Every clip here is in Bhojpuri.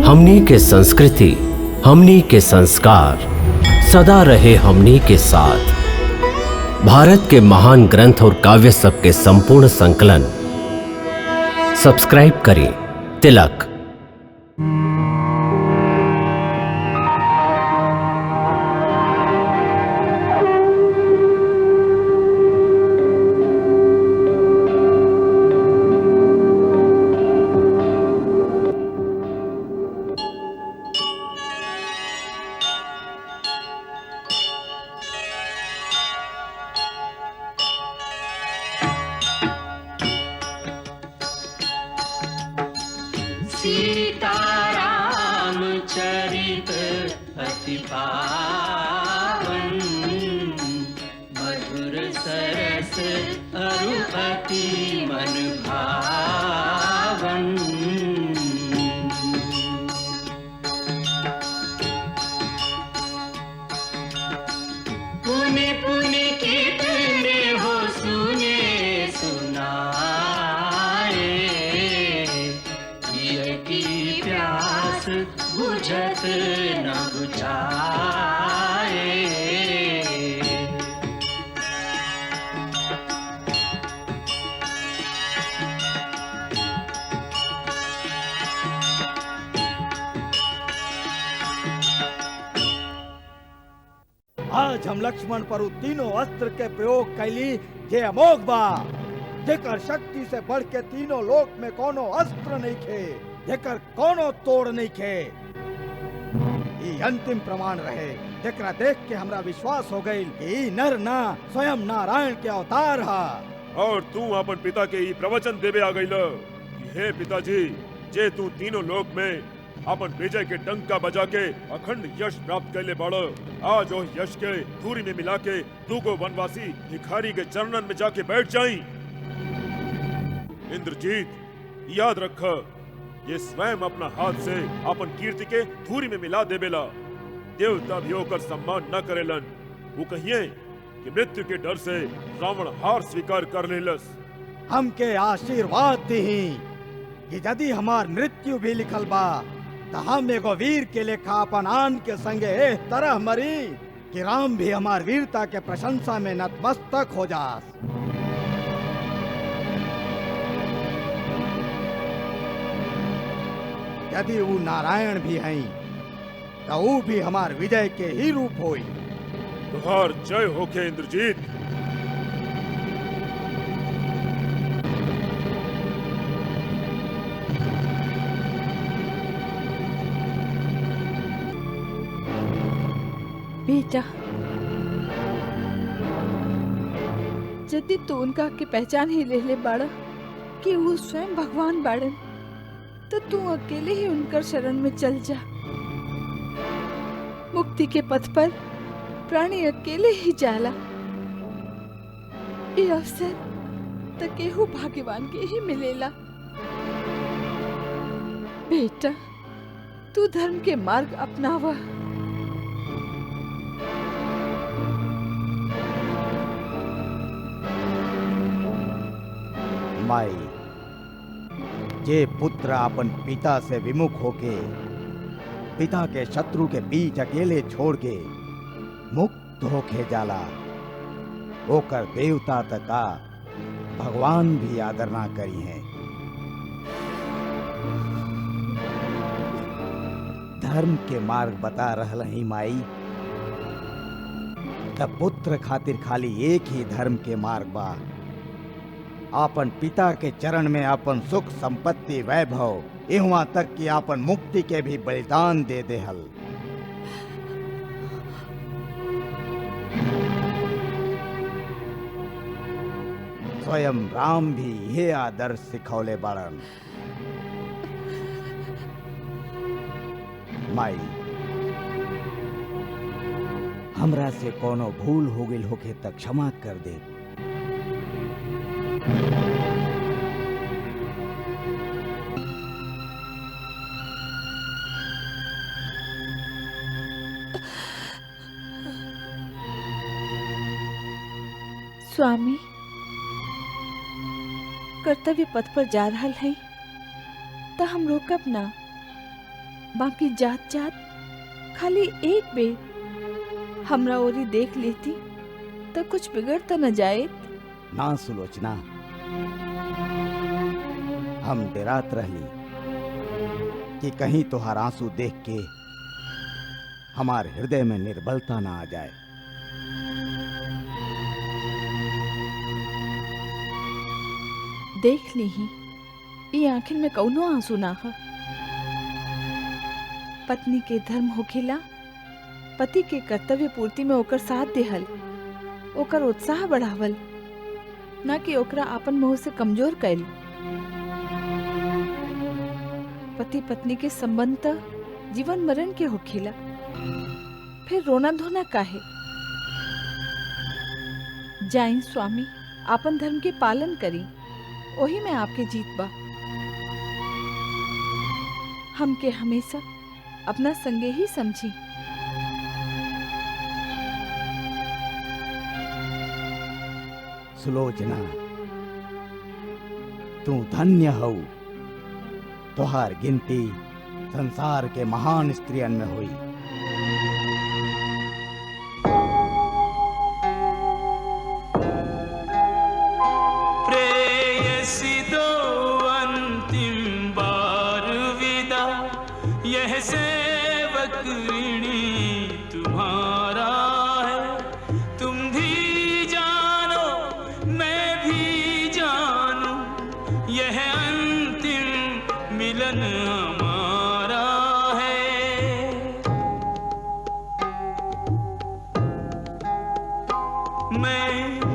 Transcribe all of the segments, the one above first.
हमनी के संस्कृति, हमनी के संस्कार सदा रहे हमनी के साथ। भारत के महान ग्रंथ और काव्य सब के संपूर्ण संकलन सब्सक्राइब करें तिलक। सीताराम चरित अति पावन, मधुर सरस अरु अति मन भावन। पुनि पुनि कितने हो सुने सुनाए, की प्यास बुझत न बुझाए। आज हम लक्ष्मण पर उ तीनों अस्त्र के प्रयोग कैली जे अमोघ बा, जेकर शक्ति से बढ़ के तीनों लोक में कोनो अस्त्र नहीं खे, जेकर कोनो तोड़ नहीं खे। ये अंतिम प्रमाण रहे, जेकरा देख के हमरा विश्वास हो गई कि नर ना स्वयं नारायण के अवतार हा। और तू अपन पिता के ई प्रवचन देवे आ गई कि हे पिताजी, जे तू तीनों लोक में अपन विजय के डंका बजा के अखंड यश प्राप्त कैले बाड़ो, आज ओ यश के धूरी में मिला के तू को वनवासी भिखारी के चरणन में जाके बैठ जाई। इंद्रजीत, याद रख, ये स्वयं अपना हाथ से अपन कीर्ति के धूरी में मिला देवेला। देवता भी होकर सम्मान न करेलन। वो कहिए कि मृत्यु के डर से रावण हार स्वीकार कर लेलस। हमके आशीर्वाद दही कि यदि हमार मृत्यु भी लिखल बा तो हम एगो वीर के लेखा अपन आन के संगे एह तरह मरी कि राम भी हमार वीरता के प्रशंसा में नतमस्तक हो जास। यदि वो नारायण भी हैं तो वो भी हमार विजय के ही रूप होई। तुहार जय होके इंद्रजीत। बेटा, यदि तू उनका के पहचान ही ले ले बाड़ा कि वो स्वयं भगवान बाड़न, तो तू अकेले ही उनकर शरण में चल जा। मुक्ति के पथ पर प्राणी अकेले ही जाला। ये अवसर तो केहू भाग्यवान के ही मिलेला। बेटा, तू धर्म के मार्ग अपनावा। माई, जे पुत्र अपन पिता से विमुख होके पिता के शत्रु के बीच अकेले छोड़ के मुक्त होके जाला, ओकर देवता तका भगवान भी आदर ना करी हैं। धर्म के मार्ग बता रहल ही माई। तब पुत्र खातिर खाली एक ही धर्म के मार्ग बा, अपन पिता के चरण में अपन सुख संपत्ति वैभव इहवा तक कि अपन मुक्ति के भी बलिदान दे देहल। स्वयं राम भी ये आदर्श सिखौले बाड़न। माई, हमरा से कोनो भूल हो गई होके तक क्षमा कर दे। स्वामी, कर्तव्य पथ पर जा रहा है तो हम रोकब ना। बाकी जात जात खाली एक बेर हमरा ओरी देख लेती तो कुछ बिगड़ तो न जाए। ना सुलोचना, हम डरात रहली कि कहीं तोहार आंसू देख के हमार हृदय में निर्बलता ना आ जाए। देख ली ही ये आंखिन में कौनो आंसू ना है। पत्नी के धर्म होखेला पति के कर्तव्य पूर्ति में ओकर साथ देहल, ओकर उत्साह बढ़ावल, ना कि ओकरा अपन मोह से कमजोर कैल। पति पत्नी के संबंध त जीवन मरण के होखेला, फिर रोना धोना काहे। जाई स्वामी, आपन धर्म के पालन करी, वही में आपके जीत बा। हमके हमेशा अपना संगे ही समझी। सुलोचना, तू धन्य हो। तोहार गिनती संसार के महान स्त्रियन में हुई। प्रेयसी दो अंतिम बार विदा, यह सेवक ऋणी तुम्हारा है। तुम भी जानो मैं भी जानूं, यह अंतिम मिलन हमारा है। मैं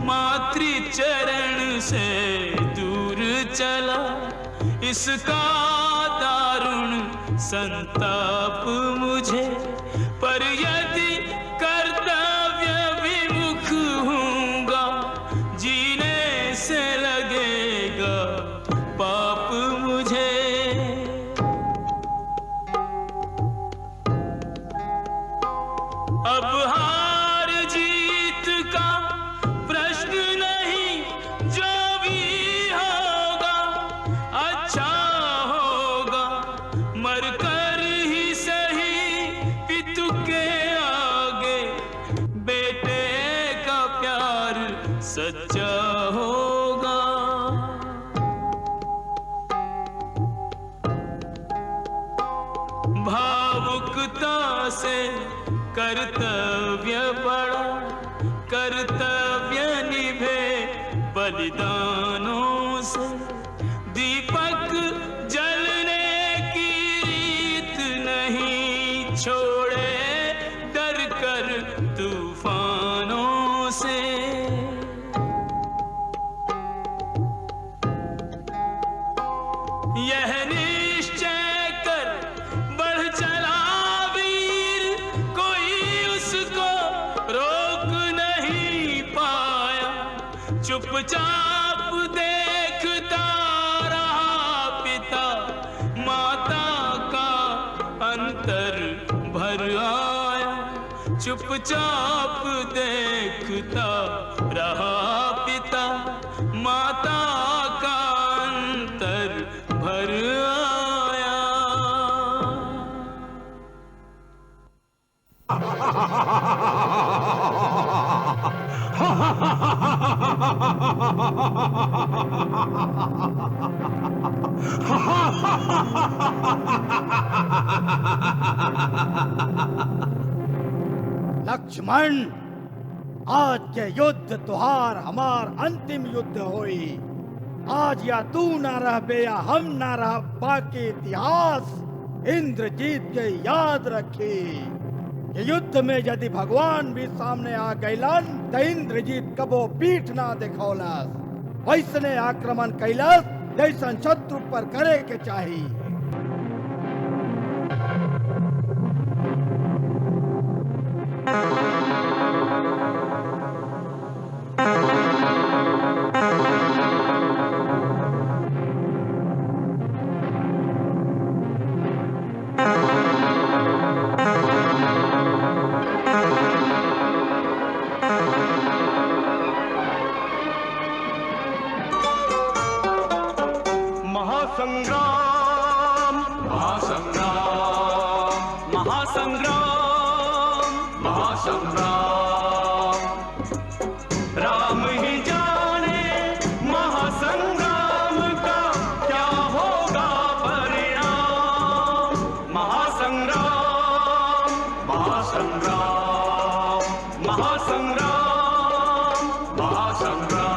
मातृ चरण से दूर चला, इसका दारुण संताप मुझे, पर यदि कर्तव्य विमुख हूँगा, जीने से लगेगा पाप मुझे। अब हार जीत का प्रश्न नहीं, जो भी होगा अच्छा होगा। मरकर ही सही पितु के आगे, बेटे का प्यार सच्चा होगा। भावुकता से कर्तव्य बड़ा, कर्तव्य निभे बलिदानों से। दीपक जलने की रीत नहीं, छोड़े डर कर तूफानों से। यह निश्चय कर बढ़ चला वीर, कोई उसको रोक नहीं पाया। चुपचाप देखता रहा पिता, माता का अंतर भर आया। चुपचाप देखता रहा पिता, माता का अंतर भर आया। लक्ष्मण, आज के युद्ध तुहार हमार अंतिम युद्ध हुई। आज या तू ना रहबे या हम ना रह, बाकी इतिहास इंद्रजीत के याद रखी कि युद्ध में यदि भगवान भी सामने आ गईलन तो इंद्रजीत कबो पीठ ना दिखौलस, वैसने आक्रमण कैलस जैसन शत्रु पर करे के चाहिए। महासंग्राम, महासंग्राम, महासंग्राम महासंग्राम राम ही जाने महासंग्राम का क्या होगा परिणाम महासंग्राम महासंग्राम महासंग्राम महासंग्राम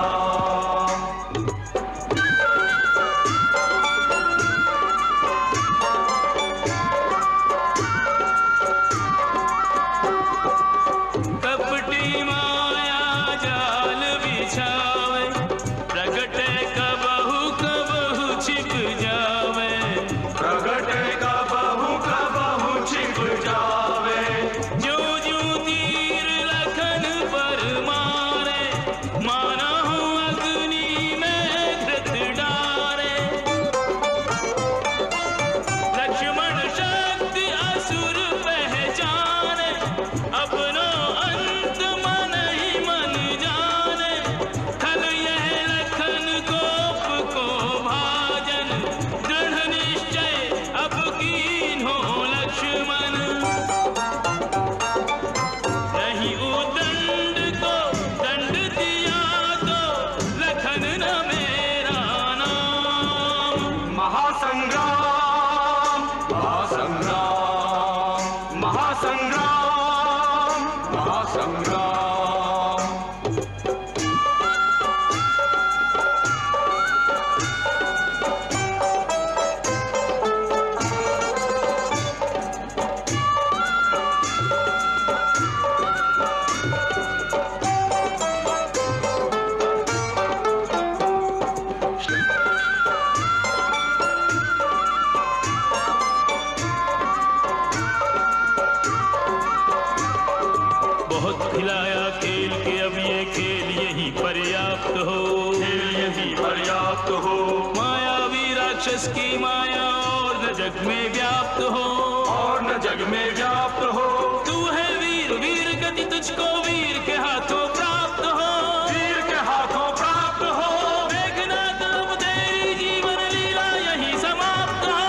कपटी माया जाल बिछावे प्रगटे कबहू कबहू छिप जावे प्रगटे कबहू छिप जावे जो जो तीर लखन पर मारे माना हूँ अग्नि में घृत डारे लक्ष्मण शक्ति असुर पहचाने अपनो अंत मन ही मन जाने खल यह लखन गोप को भाजन दृढ़ निश्चय अब कीन्हो लक्ष्मण नहीं उदंड को दंड दिया तो लखन न मेरा नाम महासंग्राम महासंग्राम महासंग्राम महासंग्राम बहुत खिलाया खेल के अब ये खेल यही पर्याप्त हो खेल यही पर्याप्त हो मायावी राक्षस की माया और न जग में व्याप्त हो और न जग में व्याप्त हो तू है वीर वीर गति तुझको वीर के हाथों प्राप्त हो वीर के हाथों प्राप्त हो मेघनाथ अब तेरी जीवन लीला यही समाप्त हो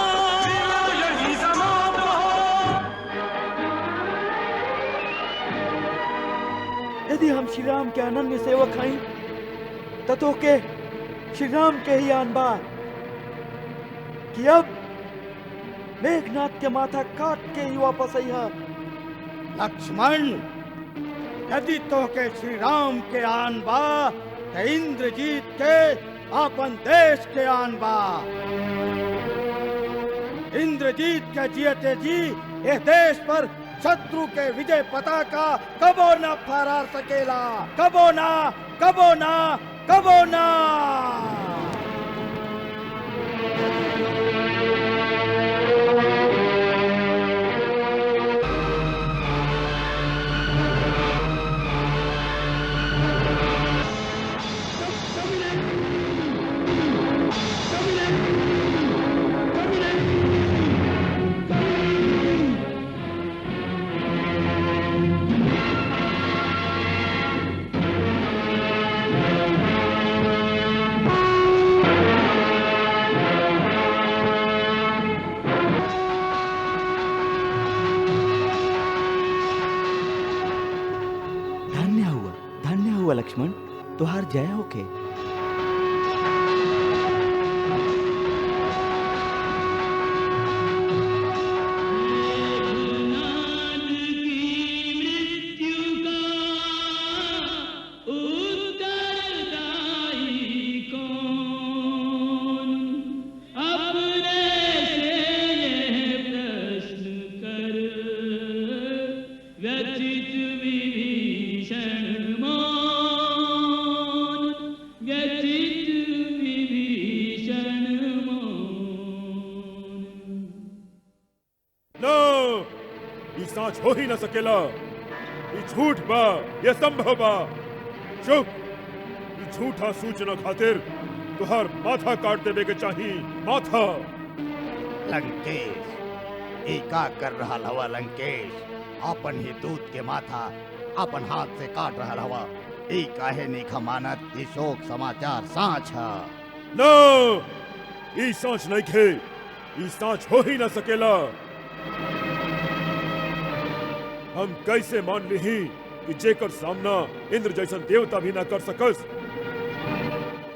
लीला यही समाप्त हो यदि हम श्री राम के अनन्य सेवक हैं ततो के श्री राम के ही आन बा कि अब मेघनाथ के माथा काट के ही वापस आई है। लक्ष्मण यदि तो के श्री राम के आन बा तो इंद्रजीत के अपन देश के आन बा इंद्रजीत के जियते जी ये देश पर शत्रु के विजय पताका कबो न फहरा सकेला कबो ना कबो ना कबो ना। धन्य हुआ लक्ष्मण, तुहार जय होके। साच हो ही न सकेला। ये झूठ बा, ये संभव बा। चुप, ये झूठा सूचना खातिर तुहार माथा काट देवे के चाही, माथा। लंकेश, ई का कर रहा हवा लंकेश? अपन ही दूत के माथा अपन हाथ से काट रहा हवा। ई काहे नहीं मानत? ई शोक समाचार साँच है। नो, ई साँच नहीं खे, ई साँच हो ही न सकेला। हम कैसे मान ली कि जेकर सामना इंद्र जैसन देवता भी ना कर सकस,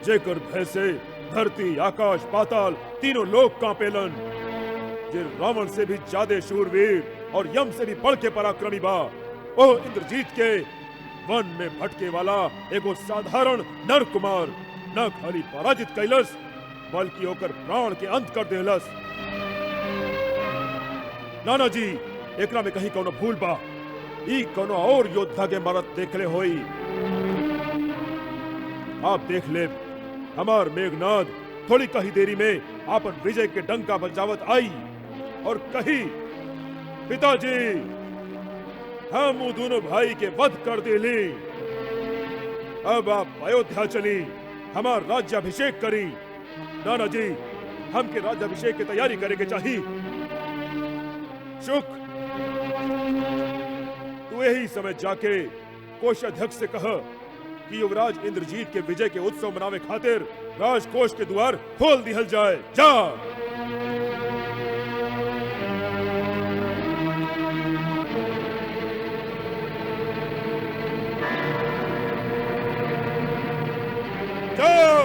जेकर भय से धरती आकाश पाताल तीनों लोग कांपेलन, जे रावण से भी ज्यादा शूरवीर और यम से भी बढ़ के पराक्रमी बा, ओ इंद्रजीत के वन में भटके वाला एगो साधारण नर कुमार न खाली पराजित कैलस बल्कि ओकर प्राण के अंत कर देलस। नाना जी, एकरा में कहीं कोनो भूल बा, ई कोनो और योद्धा के मरद देखले होई। आप देख ले, हमार मेघनाद थोड़ी कही देरी में आपन विजय के डंका बजावत आई और कही, पिताजी हम वो दोनों भाई के वध कर देली, अब आप अयोध्या चली, हमार राज्याभिषेक करी। नाना जी, हमके राज्याभिषेक की तैयारी करे के चाहिए। शुक, तू यही समय जाके कोषाध्यक्ष से कह कि युवराज इंद्रजीत के विजय के उत्सव मनावे खातिर राजकोष के द्वार खोल दिहल जाए। जा। जाओ।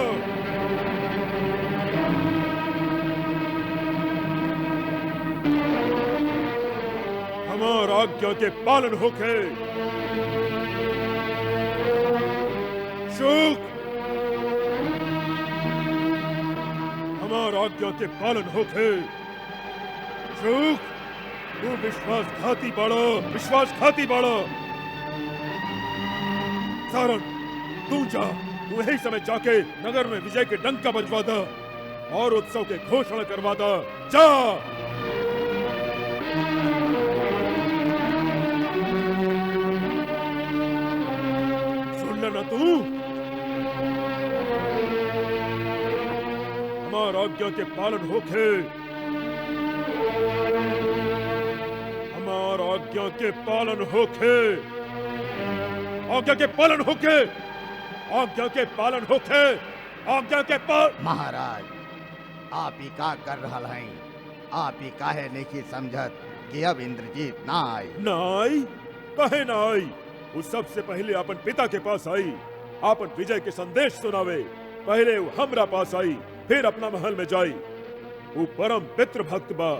हमार आज्ञा के पालन होके। शुक, हमार आज्ञा के पालन होके। शुक, तू विश्वासघाती बाड़ा, विश्वासघाती बाड़ा। सारन, तू जा, तू यही समय जाके नगर में विजय के डंका बजवा दा और उत्सव के घोषणा करवा दा। जा। सुन लेना तू, हमार आज्ञा के पालन होके। हमार आज्ञा के पालन होके। आज्ञा के पालन होके। आज्ञा के पालन होके। आज्ञा के पालन। महाराज, आप ही का कर रहल हैं? आप ही काहे नहीं समझत कि अब इंद्रजीत ना आई? ना आई? कहे ना आई? वो सबसे पहले अपन पिता के पास आई, अपन विजय के संदेश सुनावे। पहले वो हमरा पास आई, फिर अपना महल में जाई। वो परम पितृ भक्त बा।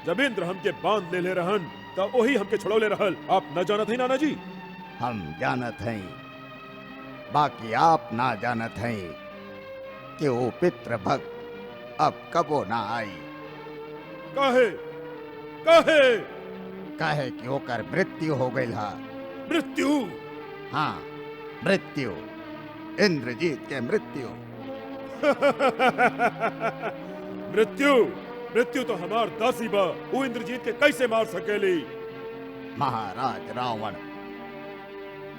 जब इंद्र हमके बांध ले रहन तब वही हमके छुड़ौले रहल। आप न जानत है नाना जी? हम जानत हैं, बाकी आप ना जानत हैं कि वो पितृ भक्त अब कबो ना आई। काहे? काहे? कहे कि ओकर मृत्यु हो गई है। मृत्यु? हाँ, मृत्यु, इंद्रजीत के मृत्यु। मृत्यु? मृत्यु तो हमार दासी बा, वो इंद्रजीत के कैसे मार सकेली? महाराज रावण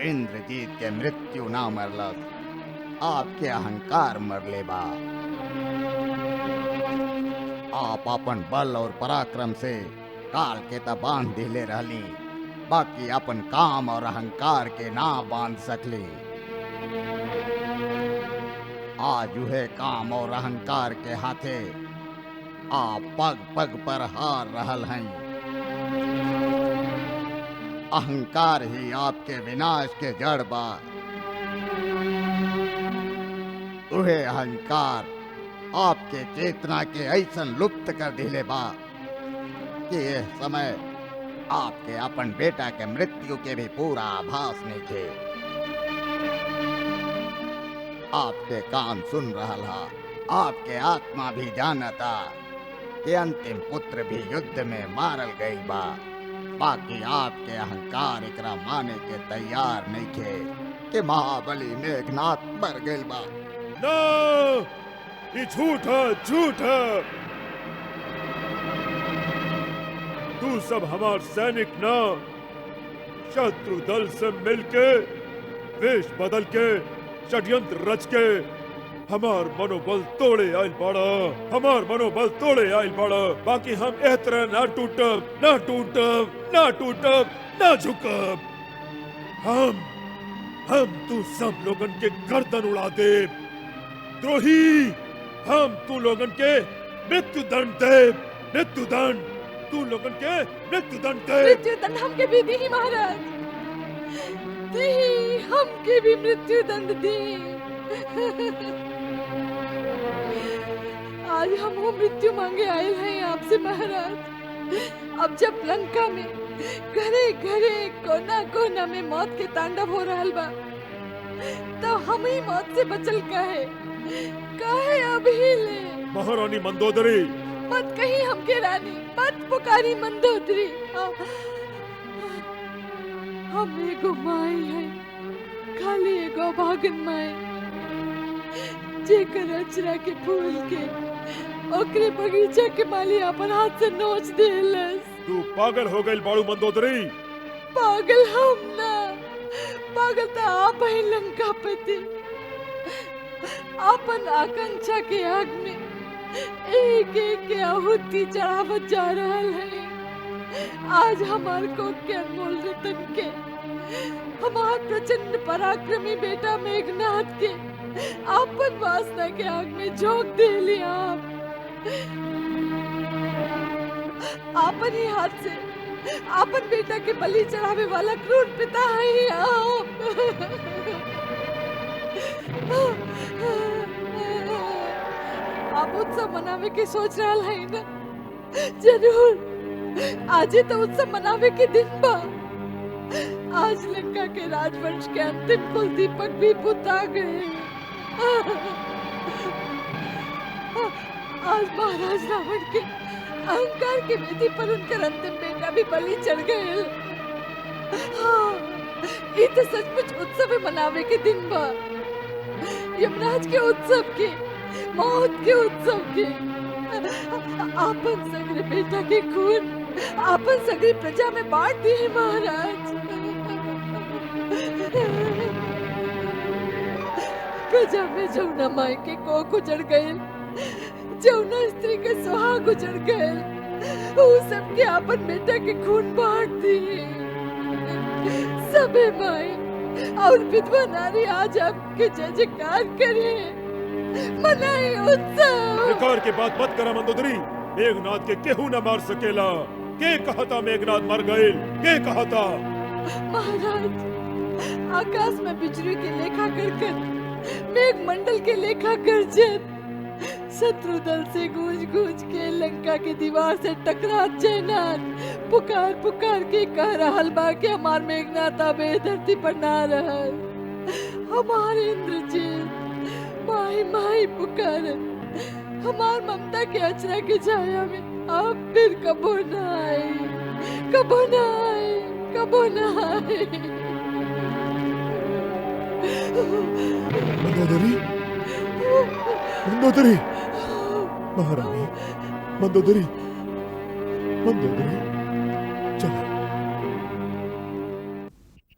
इंद्रजीत के मृत्यु ना मरलस, आपके अहंकार मरले बा। आप अपन बल और पराक्रम से काल के त बांध दिले रहली, बाकी अपन काम और अहंकार के ना बांध सकली। आज उहे काम और अहंकार के हाथे आप पग पग पर हार रहल हैं। अहंकार ही आपके विनाश के जड़ बा। उहे अहंकार आपके चेतना के ऐसन लुप्त कर दिले बा कि यह समय आपके अपन बेटा के मृत्यु के भी पूरा आभास नहीं थे। आपके कान सुन रहल हा, आपके आत्मा भी जानता कि अंतिम पुत्र भी युद्ध में मारल गई बा, बाकी आपके अहंकार एकरा माने के तैयार नहीं थे कि महाबली मेघनाथ मर गई बा। ना, ये झूठ है, झूठ है। तू सब हमार सैनिक ना, शत्रु दल से मिलके, वेश बदल के, षड्यंत्र रच के हमार मनोबल तोड़े आइल बाड़ा, हमार मनोबल तोड़े आइल बाड़ा। बाकी हम एह तरह ना टूटब, ना टूटब, ना टूटब, ना झुकब। हम तू सब लोगन के गर्दन उड़ा दे। द्रोही, हम तू लोगन के मृत्यु दंड दे, मृत्यु दंड। तू लोगन के मृत्यु दंड के। मृत्यु दंड हमके भी दी महाराज, दी हमके भी मृत्यु दंड दी। आज हम वो मृत्यु मांगे आए हैं आपसे महाराज। अब जब लंका में घरे घरे कोना कोना में मौत के तांडव हो रहा बा, तो हम ही मौत से बचल काहे अभी ले। महारानी मंदोदरी, मत कहीं हमके रानी, मत पुकारी मंदोदरी। हम एगो माई है, खाली एगो भागन माई, जेकर अचरा के फूल के ओकरे बगीचा के माली अपन हाथ से नोच देलस। तू पागल हो गई बाड़ू मंदोदरी। पागल हम ना, पागल तो आप है लंका पति। अपन आकांक्षा के आग में एक एक के आहुति चढ़ावत जा रहा है। आज हमार को के अनमोल रतन के, हमार प्रचंड पराक्रमी बेटा मेघनाथ के अपन वासना के आग में झोंक दे लिया। आपन ही हाथ से आपन बेटा के बलि चढ़ावे वाला क्रूर पिता है आप। आप उत्सव मनावे के सोच रहा है ना? जरूर, आज ही तो उत्सव मनावे के दिन बा। आज लंका के राजवंश के अंतिम कुल दीपक भी बुता गए। आज महाराज रावण के अहंकार के वेदी पर उनका अंतिम बेटा भी बलि चढ़ गए। हाँ, ये तो सचमुच उत्सव मनावे के दिन बा। यमराज के उत्सव के, मौत के उत्सव के। आपन सगरे बेटा के खून आपन सगरी प्रजा में बांट दिए महाराज। प्रजा में जौना माई के को गुजर गए, जौना स्त्री के सुहाग गुजर गए, वो सबके आपन बेटा के खून बांट दिए। सबे माई और विधवा नारी आज आपके जय जयकार करे, मनाए उत्सव। बेकार के बात मत करा मंदोदरी। मेघनाथ के केहू न मार सकेला। के कहा था मेघनाथ मर गए? के कहा था? महाराज, आकाश में बिजली के लेखा कर मेघ मंडल के लेखा गर्जन, शत्रु दल से गूंज गूंज के लंका की दीवार से टकरा जयनाथ पुकार पुकार के कह रहल बा कि हमार मेघनाथ अब धरती पर ना रहल। हमारे इंद्रजीत माई माई पुकार, हमार ममता के अचरा के छाया में अब फिर कबो न आए, कबो न आए, कबो न आए। मंदोदरी, मंदोदरी, महारानी मंदोदरी, मंदोदरी, चलो।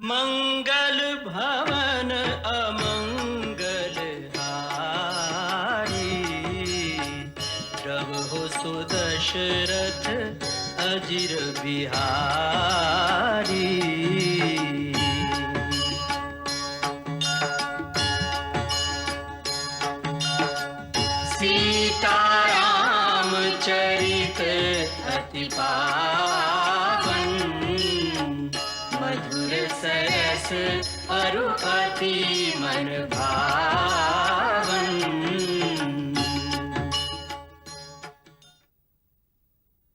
मंगल भवन अमंगल हारी, प्रभु सुदशरथ अजिर बिहारी। सीताराम चरित अति पावन, मधुर सरस अरु अति मन भावन।